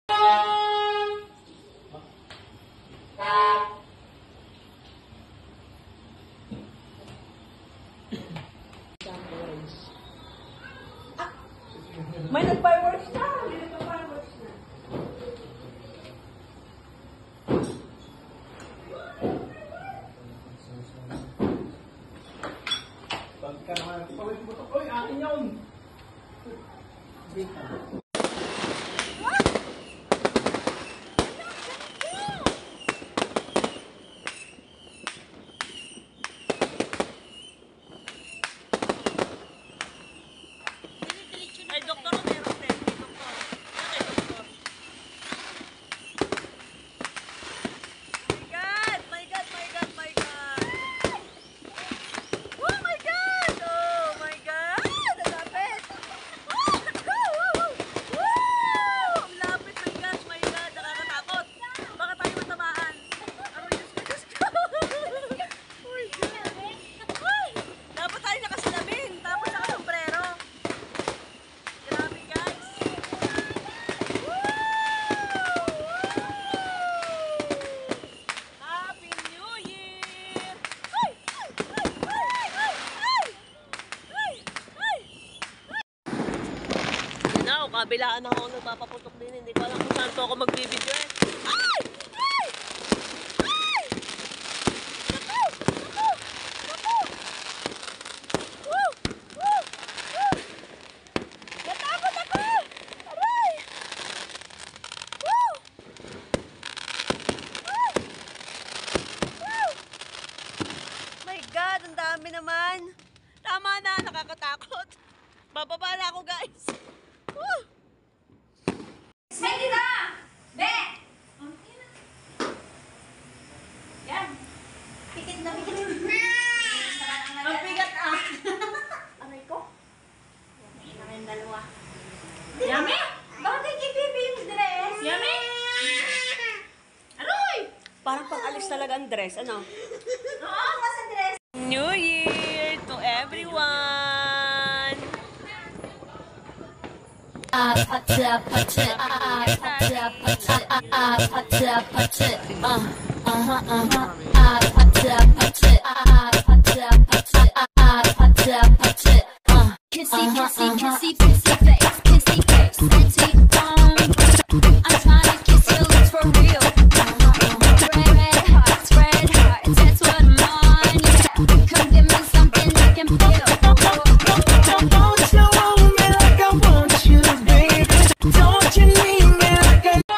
May nag-fireworks na! May nag-fireworks na! Pagka naman, pawin mo ito. Uy, akin yun! Bita. Ay, doktor, meron din. Doktor. Okay, doktor. My God! My God! My God! My God! Oh my God! Oh my God! Ang lapit! Woo! Ang lapit! My God! My God! Nakakatakot! Baka tayo matamaan. Aroy, Diyos ko! Diyos ko! Oh my God! Ay! Dapat tayo nakasalamin. Tapos nakasombrero. Grabe, guys! Happy New Year! Ay! Ay! Ay! Ay! Ay! Ay! Ay! Ay! Yun na, kabilaan na ako nagpapaputok din. Hindi ko alam kung saan to ako magbibidyo eh. Ay! Ay! Ay! Naku! Naku! Naku! Woo! Woo! Woo! Natakot ako! Aray! Woo! Woo! Woo! My God, ang dami naman. Tama na, nakakatakot. Bababa na ako, guys. Woo! Ready na! Be! Yan. Pikit na pikit. Ang bigat ah. Aray ko. Yan na yung dalawa. Yummy? Bakit kay Bibi yung dress? Yummy? Aroy! Parang pang-alis talaga ang dress, ano? Oo, sa dress. New Year to everyone! Kissy, kissy, kissy, kissy face, kissy face, empty I'm trying to kiss your lips for real. Red hearts, that's what I'm on. Come give me something I can feel. Don't you want me like I want you, baby? Don't you need me like I...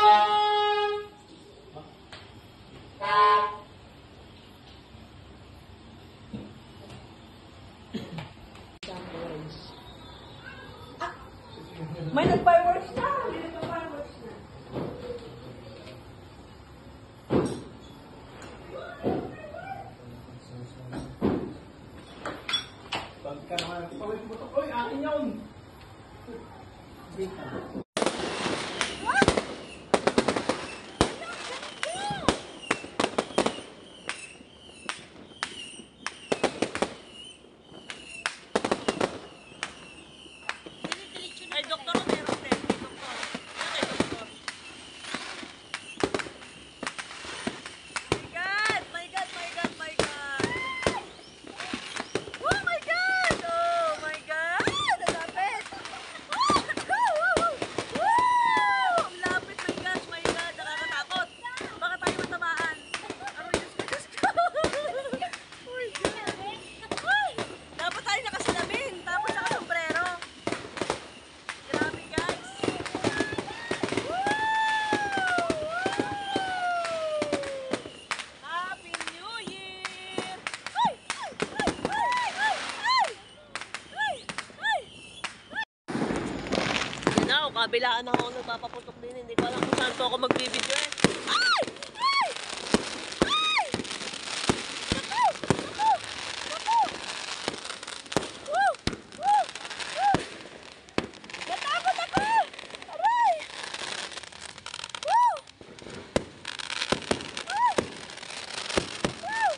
May nag-fireworks na! May nag-fireworks na! Pagka naman, pawin mo ito. Uy, akin yun! Bita. Ay, doktor, meron din. Doktor. Okay, doktor. My God! My God! My God! My God! Oh my God! Oh my God! Ang lapit! Woo! Ang lapit! My God! My God! Nakakatakot! Baka tayo matamaan. Aroy, Diyos ko! Diyos ko! Oh my God! Ay! Dapat tayo nakasalamin. Tapos nakasombrero. Grabe, guys! Woo! Happy New Year! Ay! Ay! Ay! Ay! Ay! Ay! Ay! Ay! Yun na, kabilaan na ako nagpapaputok din. Hindi ko alam kung saan to ako magbibidyo eh. Ay! Ay! Ay! Naku! Naku! Naku! Woo! Woo! Woo! Natakot ako! Aray! Woo! Woo! Woo!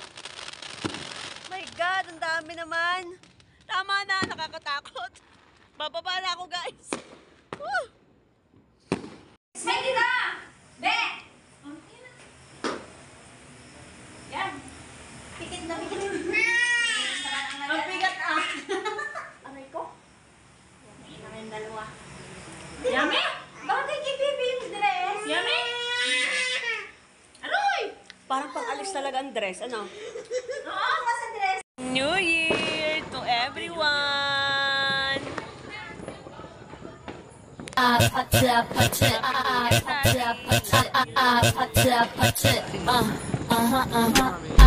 My God, ang dami naman. Tama na, nakakatakot. Bababa na ako, guys. Woo! Ready na! talaga ang dress. Ano? Oo, sa dress. New Year to everyone! Uh-huh.